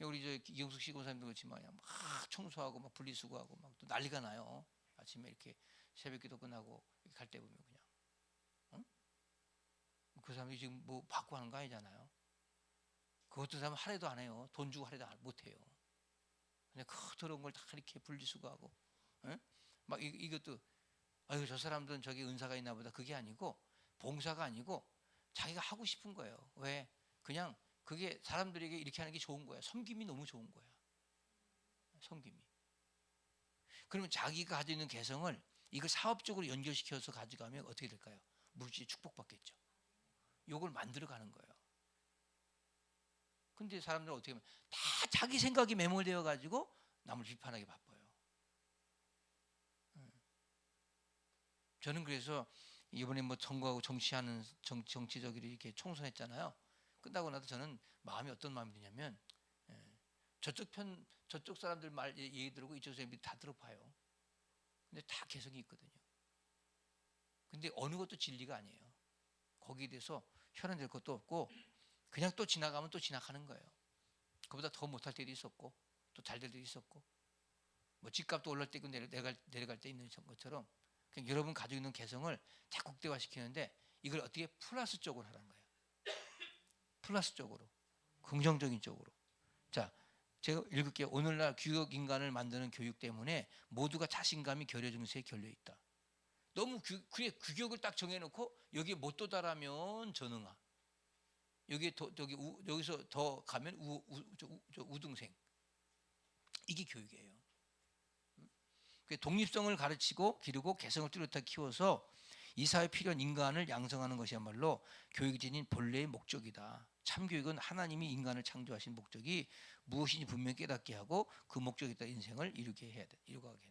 우리 이영숙 시고사님도 그렇지만 막 청소하고 막 분리수거하고 막 또 난리가 나요. 아침에 이렇게 새벽기도 끝나고 갈 때 보면 그냥 그 사람이 지금 뭐 받고 하는 거 아니잖아요. 그 어떤 사람은 하루도 안 해요. 돈 주고 하루도 못 해요. 그냥 그 더러운 걸 다 이렇게 분리수거하고, 막 이것도 아유 저 사람들은 저기 은사가 있나 보다. 그게 아니고 봉사가 아니고 자기가 하고 싶은 거예요. 왜? 그냥 그게 사람들에게 이렇게 하는 게 좋은 거야. 섬김이 너무 좋은 거야. 섬김이. 그러면 자기가 가지고 있는 개성을 이걸 사업적으로 연결시켜서 가져가면 어떻게 될까요? 물질이 축복받겠죠. 요걸 만들어가는 거예요. 근데 사람들은 어떻게 하면 다 자기 생각이 매몰되어 가지고 남을 비판하기 바빠요. 저는 그래서 이번에 뭐 선거하고 정치하는 정치적으로 이렇게 총선했잖아요. 끝나고 나서 저는 마음이 어떤 마음이 드냐면 저쪽 사람들 말 얘기 들고 이쪽 사람들이 다 들어봐요. 근데 다 개성이 있거든요. 근데 어느 것도 진리가 아니에요. 거기에 대해서 혈안될 것도 없고 그냥 또 지나가면 또 지나가는 거예요. 그보다 더 못할 때도 있었고 또 잘 될 때도 있었고 뭐 집값도 올라갈 때 있고 내려갈 때 있는 것처럼 그냥 여러분 가지고 있는 개성을 자꾸 극대화시키는데 이걸 어떻게 플러스 쪽으로 하라는 거예요. 플러스 쪽으로, 긍정적인 쪽으로. 자, 제가 읽을게요. 오늘날 규격 인간을 만드는 교육 때문에 모두가 자신감이 결여 증세에 결려 있다. 너무 그래 규격을 딱 정해놓고 여기에 못 도달하면 전응아. 여기서 더 가면 우등생. 이게 교육이에요. 독립성을 가르치고 기르고 개성을 뚜렷하게 키워서 이 사회에 필요한 인간을 양성하는 것이야말로 교육이 지닌 본래의 목적이다. 참교육은 하나님이 인간을 창조하신 목적이 무엇인지 분명히 깨닫게 하고 그 목적에 따라 인생을 이루게 해야 돼. 이루게 한다.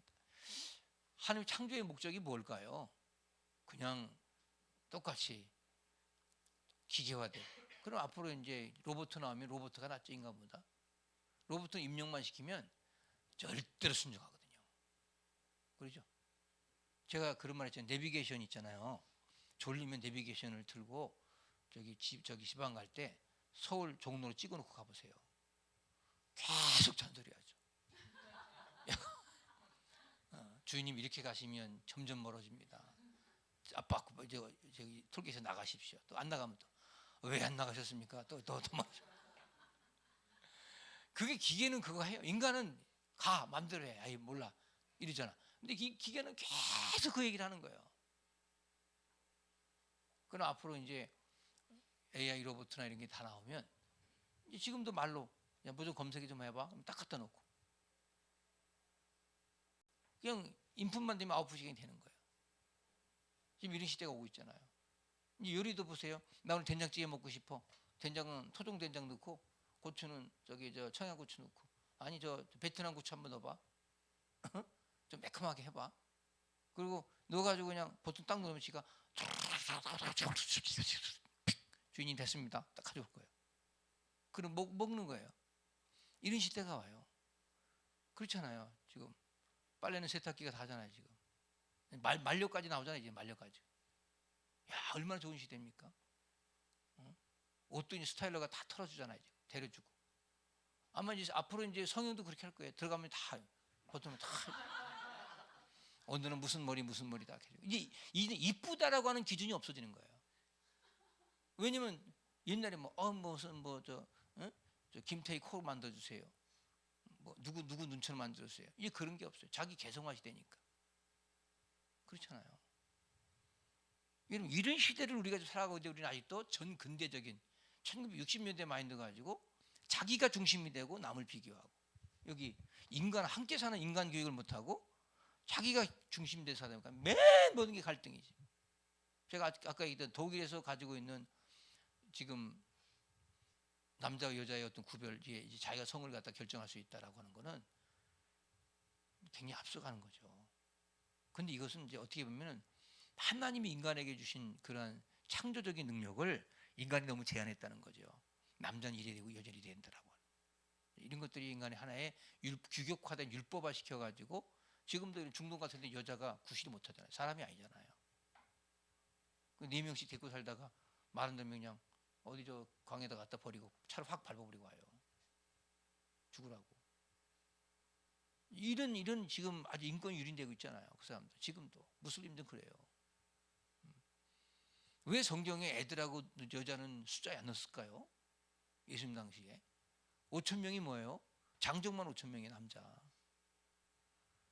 하나님 창조의 목적이 뭘까요? 그냥 똑같이 기계화돼. 그럼 앞으로 이제 로봇 나오면 로봇가 낫죠, 인간보다. 로봇은 입력만 시키면 절대로 순종하거든요. 그렇죠? 제가 그런 말 했잖아요. 내비게이션 있잖아요. 졸리면 내비게이션을 들고 저기 지방 갈 때 서울 종로로 찍어놓고 가보세요. 계속 잔소리하죠. 주인님 이렇게 가시면 점점 멀어집니다. 아빠 저기 톨게이트 나가십시오. 또 안 나가면 또 왜 안 나가셨습니까? 또 말이죠. 그게 기계는 그거 해요. 인간은 가 맘대로 해. 아이 몰라 이러잖아. 근데 기계는 계속 그 얘기를 하는 거예요. 그럼 앞으로 이제 AI 로봇이나 이런 게 다 나오면 이제 지금도 말로 야, 뭐 좀 검색 좀 해봐. 그럼 딱 갖다 놓고 그냥 인풋만 되면 아웃풋이 되는 거예요. 지금 이런 시대가 오고 있잖아요. 이제 요리도 보세요. 나 오늘 된장찌개 먹고 싶어. 된장은 토종 된장 넣고 고추는 청양고추 넣고 아니 저 베트남 고추 한번 넣어봐. 좀 매콤하게 해봐. 그리고 넣어가지고 그냥 보통 딱 넣으면 지가 주인이 됐습니다. 딱 가져올 거예요. 그럼 먹는 거예요. 이런 시대가 와요. 그렇잖아요. 지금 빨래는 세탁기가 다 하잖아요. 지금 만료까지 나오잖아요. 이제 만료까지. 야, 얼마나 좋은 시대입니까? 옷도 이제 스타일러가 다 털어주잖아요. 지금 데려주고. 아마 이제 앞으로 이제 성형도 그렇게 할 거예요. 들어가면 다 보통 다 오늘은 무슨 머리 다 이제 이쁘다라고 하는 기준이 없어지는 거예요. 왜냐면 옛날에 무슨 저 김태희 코 만들어주세요. 뭐 누구 눈처럼 만들어주세요. 이제 그런 게 없어요. 자기 개성화 시대니까. 그렇잖아요. 여러분 이런 시대를 우리가 살아가고 있는데 우리는 아직도 전 근대적인 1960년대 마인드 가지고 자기가 중심이 되고 남을 비교하고 여기 인간 함께 사는 인간 교육을 못하고 자기가 중심돼서 살다 보니까 맨 모든 게 갈등이지. 제가 아까 얘기했던 독일에서 가지고 있는 지금 남자와 여자의 어떤 구별, 이제 자기가 성을 갖다 결정할 수 있다라고 하는 거는 굉장히 앞서가는 거죠. 근데 이것은 이제 어떻게 보면은 하나님이 인간에게 주신 그런 창조적인 능력을 인간이 너무 제한했다는 거죠. 남자는 이래야 되고 여자는 이래야 된다라고 하는. 이런 것들이 인간의 하나의 규격화된 율법화 시켜가지고 지금도 중동 같은 데 여자가 구실을 못하잖아요. 사람이 아니잖아요. 4명씩 데리고 살다가 마른 놈 그냥 어디 저 광에다 갖다 버리고 차를 확 밟아버리고 와요. 죽으라고. 이런 지금 아주 인권이 유린되고 있잖아요. 그 사람들 지금도 무슬림도 그래요. 왜 성경에 애들하고 여자는 숫자에 안 넣었을까요? 예수님 당시에 5천 명이 뭐예요? 장정만 5천 명이 남자.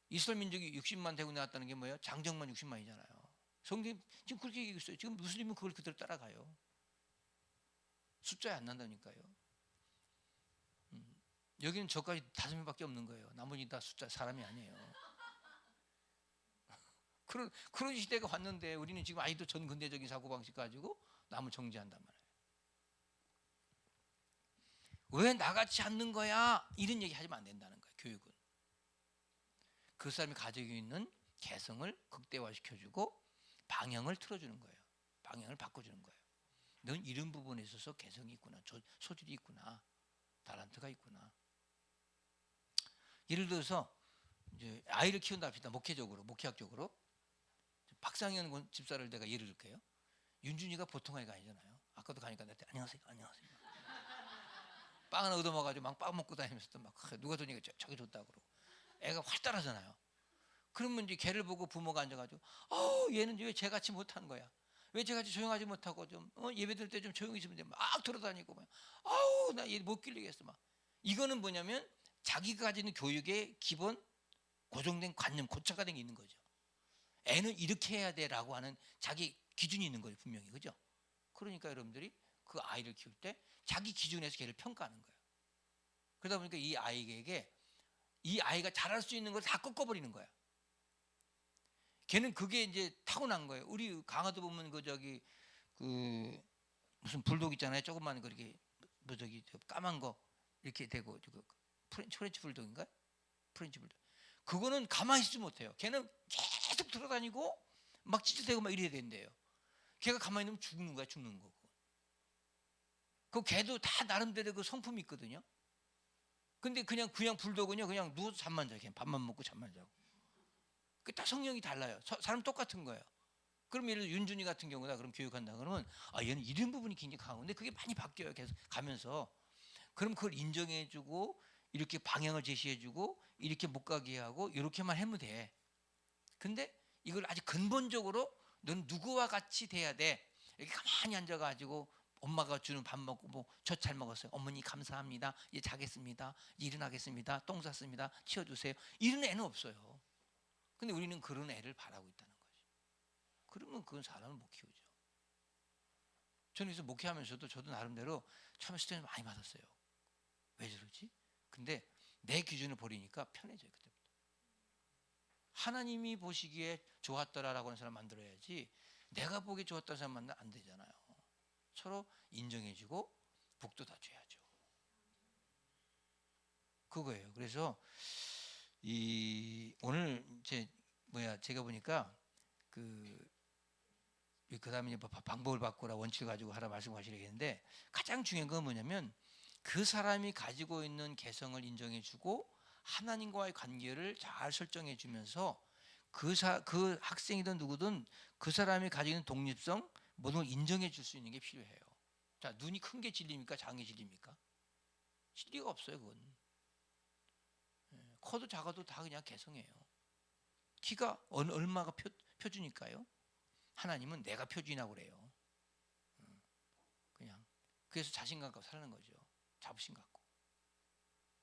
이스라엘 민족이 60만 되고 나왔다는 게 뭐예요? 장정만 60만이잖아요. 성경 지금 그렇게 얘기하고 있어요. 지금 무슬림은 그걸 그대로 따라가요. 숫자에 안 난다니까요. 여기는 저까지 5명밖에 없는 거예요. 나머지 다 숫자 사람이 아니에요. 그런 시대가 왔는데 우리는 지금 아직도 전근대적인 사고방식 가지고 남을 정죄한단 말이에요. 왜 나같이 않는 거야? 이런 얘기 하시면 안 된다는 거예요. 교육은 그 사람이 가지고 있는 개성을 극대화시켜주고 방향을 틀어주는 거예요. 방향을 바꿔주는 거예요. 넌 이런 부분에 있어서 개성이 있구나, 소질이 있구나, 달란트가 있구나. 예를 들어서 이제 아이를 키운다 합시다. 목회학적으로 박상현 집사를 내가 예를 들게요. 윤준이가 보통 아이가 아니잖아요. 아까도 가니까 나한테 안녕하세요. 빵 하나 얻어먹어가지고 막 빵 먹고 다니면서 또 막 누가 돈이가 저기 줬다 그러고 애가 활달하잖아요. 그러면 이제 걔를 보고 부모가 앉아가지고 얘는 왜 쟤같이 못한 거야? 왜 쟤같이 조용하지 못하고 좀 예배 드릴 때 좀 조용히 있으면 돼. 막 돌아다니고 막 나 얘 못 길리겠어 막. 이거는 뭐냐면 자기가 가지는 교육의 기본 고정된 관념 고차가 된 게 있는 거죠. 애는 이렇게 해야 돼라고 하는 자기 기준이 있는 거예요. 분명히. 그죠? 그러니까 여러분들이 그 아이를 키울 때 자기 기준에서 걔를 평가하는 거예요. 그러다 보니까 이 아이에게 이 아이가 잘할 수 있는 걸 다 꺾어버리는 거야. 걔는 그게 이제 타고난 거예요. 우리 강화도 보면 그 무슨 불독 있잖아요. 조그만 그렇게 까만 거 이렇게 되고 프렌치 불독인가? 프렌치 불독. 그거는 가만히 있지 못해요. 걔는 계속 돌아다니고 막 찢어대고 막 이래야 된대요. 걔가 가만히 있으면 죽는 거야, 죽는 거고. 그 걔도 다 나름대로 그 성품이 있거든요. 근데 그냥 불독은요, 그냥 누워서 잠만 자. 걔 밥만 먹고 잠만 자고. 그 다 성령이 달라요. 사람 똑같은 거예요. 그럼 예를 들어 윤준이 같은 경우다 그럼 교육한다 그러면 얘는 이런 부분이 굉장히 강하고 근데 그게 많이 바뀌어요. 계속 가면서. 그럼 그걸 인정해주고 이렇게 방향을 제시해주고 이렇게 못 가게 하고 이렇게만 하면 돼. 근데 이걸 아주 근본적으로 넌 누구와 같이 돼야 돼. 이렇게 가만히 앉아가지고 엄마가 주는 밥 먹고 뭐 저 잘 먹었어요. 어머니 감사합니다. 이제 자겠습니다. 이제 일어나겠습니다. 똥 쌌습니다. 치워주세요. 이런 애는 없어요. 근데 우리는 그런 애를 바라고 있다는 거지. 그러면 그건 사람을 못 키우죠. 저는 그래서 목회하면서도 저도 나름대로 처음에 스트레스 많이 받았어요. 왜 저러지? 근데 내 기준을 버리니까 편해져요. 그때부터. 하나님이 보시기에 좋았더라라고 하는 사람 만들어야지 내가 보기에 좋았다는 사람 만나면 안 되잖아요. 서로 인정해주고 복도 다 줘야죠. 그거예요. 그래서 이 오늘 이제 제가 보니까 그다음에 이제 방법을 바꾸라 원칙을 가지고 하라 말씀하시려겠는데, 가장 중요한 건 뭐냐면 그 사람이 가지고 있는 개성을 인정해주고 하나님과의 관계를 잘 설정해주면서 그 학생이든 누구든 그 사람이 가지고 있는 독립성 모든 걸 인정해줄 수 있는 게 필요해요. 자, 눈이 큰 게 진리입니까? 작은 게 진리입니까? 진리가 없어요, 그건. 커도 작아도 다 그냥 개성이에요. 키가 얼마가 표주니까요. 하나님은 내가 표준이라고 그래요. 그냥 그래서 자신감 갖고 사는 거죠. 자부심 갖고.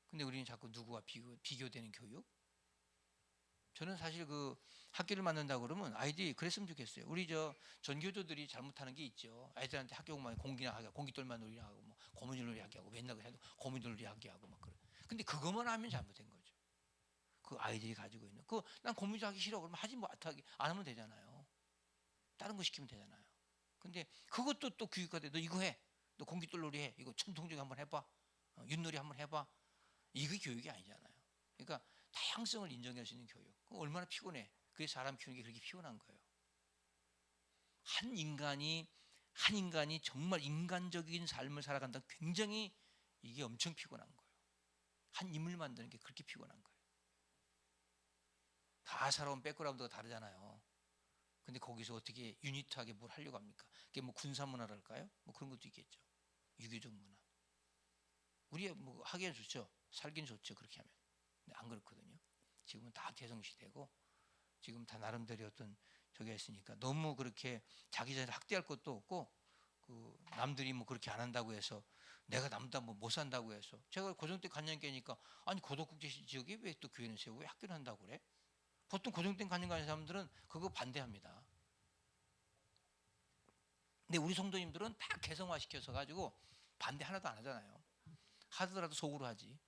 근데 우리는 자꾸 누구와 비교되는 교육? 저는 사실 그 학교를 만든다고 그러면 아이들이 그랬으면 좋겠어요. 우리 전교조들이 잘못하는 게 있죠. 아이들한테 학교 공부만 공기나 하게, 공기돌만 놀이나 하고, 뭐 고무줄 놀이 하게 하고, 맨날 해도 고무줄 놀이 하게 하고 막 그래. 근데 그것만 하면 잘못된 거죠. 그 아이들이 가지고 있는 난 고무줄 하기 싫어 그러면 하지 못하게 안 하면 되잖아요. 다른 거 시키면 되잖아요. 근데 그것도 또 교육과대 너 이거 해, 너 공기돌 놀이 해, 이거 천둥놀이 한번 해봐, 윷놀이 한번 해봐. 이게 교육이 아니잖아요. 그러니까 다양성을 인정할 수 있는 교육. 얼마나 피곤해. 그게 사람 키우는 게 그렇게 피곤한 거예요. 한 인간이 정말 인간적인 삶을 살아간다. 굉장히 이게 엄청 피곤한 거예요. 한 인물 만드는 게 그렇게 피곤한 거예요. 다 살아온 백그라운드가 다르잖아요. 근데 거기서 어떻게 유니트하게 뭘 하려고 합니까? 그게 뭐 군사 문화랄까요? 뭐 그런 것도 있겠죠. 유교적 문화. 우리 뭐 하기엔 좋죠. 살긴 좋죠. 그렇게 하면. 근데 안 그렇거든요. 지금은 다 개성시대고 지금 다 나름대로 어떤 저기가 있으니까 너무 그렇게 자기 자신을 학대할 것도 없고, 그 남들이 뭐 그렇게 안 한다고 해서 내가 남보다 뭐 못 산다고 해서, 제가 고등때 간년교니까 아니 고덕국제 지역에 왜 또 교회는 세우고 왜 학교를 한다고 그래? 보통 고등때 간년 가는 사람들은 그거 반대합니다. 근데 우리 성도님들은 다 개성화 시켜서 가지고 반대 하나도 안 하잖아요. 하더라도 속으로 하지.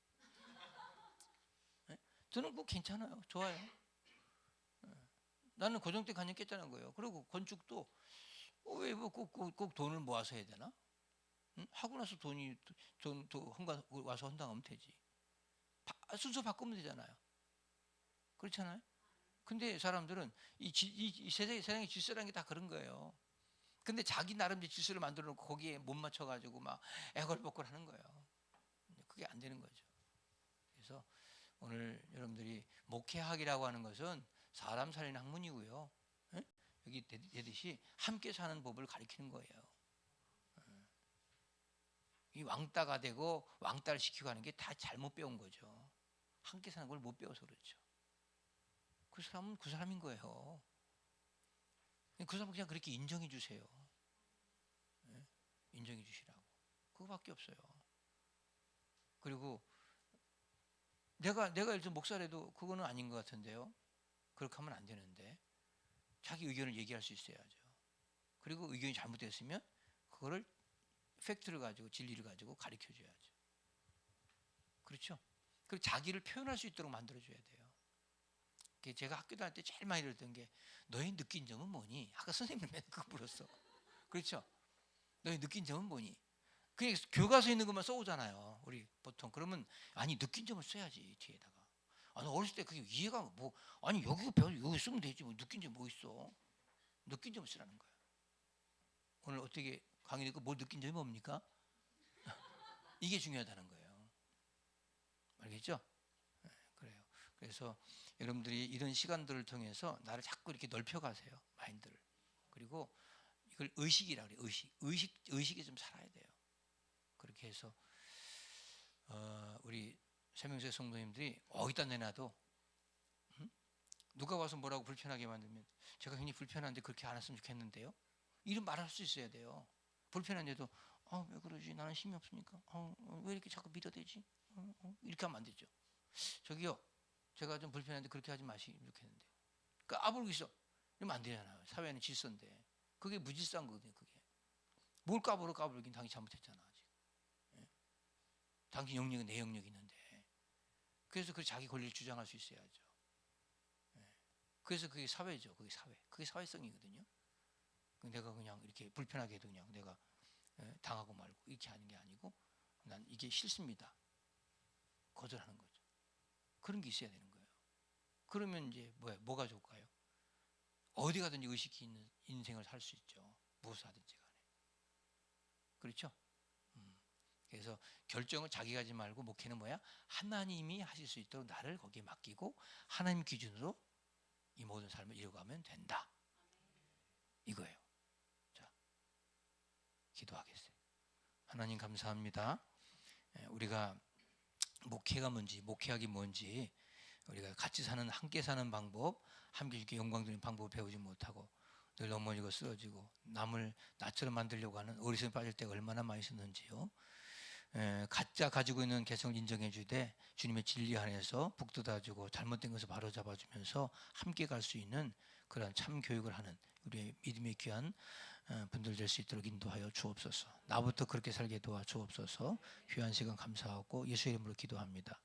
네? 저는 그거 괜찮아요. 좋아요. 나는 고등때 간년 깼다는 거예요. 그리고 건축도 왜 꼭 돈을 모아서 해야 되나? 응? 하고 나서 돈 와서 헌당하면 되지. 순서 바꾸면 되잖아요. 그렇잖아요. 근데 사람들은 이 세상의 질서라는 게 다 그런 거예요. 근데 자기 나름 질서를 만들어 놓고 거기에 못 맞춰가지고 막 애걸복걸 하는 거예요. 그게 안 되는 거죠. 그래서 오늘 여러분들이 목회학이라고 하는 것은 사람 살리는 학문이고요. 응? 여기 되듯이 함께 사는 법을 가리키는 거예요. 이 왕따가 되고 왕따를 시키고 하는 게 다 잘못 배운 거죠. 함께 사는 걸 못 배워서 그렇죠. 그 사람은 그 사람인 거예요. 그 사람은 그냥 그렇게 인정해 주세요. 인정해 주시라고. 그거밖에 없어요. 그리고 내가 예를 들어 목사라도 그거는 아닌 것 같은데요. 그렇게 하면 안 되는데 자기 의견을 얘기할 수 있어야죠. 그리고 의견이 잘못됐으면 그거를 팩트를 가지고 진리를 가지고 가르쳐 줘야죠. 그렇죠? 그리고 자기를 표현할 수 있도록 만들어 줘야 돼요. 제가 학교 다닐 때 제일 많이 들었던 게 너의 느낀 점은 뭐니? 아까 선생님이 맨날 그거 물었어. 그렇죠? 너의 느낀 점은 뭐니? 그냥 교과서에 있는 것만 써오잖아요. 우리 보통. 그러면 아니 느낀 점을 써야지 뒤에다가. 나 어렸을 때 그게 이해가 뭐 아니 여기 쓰면 되지 뭐 느낀 점 뭐 있어? 느낀 점을 쓰라는 거야. 오늘 어떻게 강의 듣고 뭘 느낀 점이 뭡니까? 이게 중요하다는 거예요. 알겠죠? 네, 그래요. 그래서 여러분들이 이런 시간들을 통해서 나를 자꾸 이렇게 넓혀가세요. 마인드를. 그리고 이걸 의식이라 그래요. 의식이 좀 살아야 돼요. 그렇게 해서 우리 세명세 성도님들이 어디다 내놔도 누가 와서 뭐라고 불편하게 만들면 제가 굉장히 불편한데 그렇게 안 했으면 좋겠는데요. 이런 말할 수 있어야 돼요. 불편한데도 왜 그러지? 나는 힘이 없으니까. 왜 이렇게 자꾸 밀어대지? 이렇게 하면 안 되죠. 저기요. 제가 좀 불편한데 그렇게 하지 마시면 좋겠는데요. 까불고 있어. 이러면 안 되잖아요. 사회는 질서인데. 그게 무질서한 거거든요. 그게. 뭘 까불긴 당연히 잘못했잖아. 아직. 예? 당신 영역은 내 영역이 있는데. 그래서 그 자기 권리를 주장할 수 있어야죠. 예. 그래서 그게 사회죠. 그게 사회. 그게 사회성이거든요. 내가 그냥 이렇게 불편하게 해도 그냥 내가 당하고 말고 이렇게 하는 게 아니고 난 이게 싫습니다. 거절하는 거죠. 그런 게 있어야 되는 거예요. 그러면 이제 뭐가 좋을까요? 어디 가든지 의식이 있는 인생을 살 수 있죠. 무엇을 하든지 간에. 그렇죠? 그래서 결정을 자기가 하지 말고 목회는 뭐야? 하나님이 하실 수 있도록 나를 거기에 맡기고 하나님 기준으로 이 모든 삶을 이루어가면 된다. 이거예요. 자, 기도하겠어요. 하나님 감사합니다. 우리가 목회가 뭔지, 목회학이 뭔지, 우리가 같이 사는, 함께 사는 방법, 함께 이렇게 영광 드리는 방법을 배우지 못하고 늘 넘어지고 쓰러지고 남을 나처럼 만들려고 하는 어리석음에 빠질 때가 얼마나 많이 있었는지요. 각자 가지고 있는 개성을 인정해 주되 주님의 진리 안에서 북돋아주고 잘못된 것을 바로잡아주면서 함께 갈 수 있는 그런 참 교육을 하는 우리의 믿음의 귀한 분들 될 수 있도록 인도하여 주옵소서. 나부터 그렇게 살게 도와 주옵소서. 귀한 시간 감사하고 예수 이름으로 기도합니다.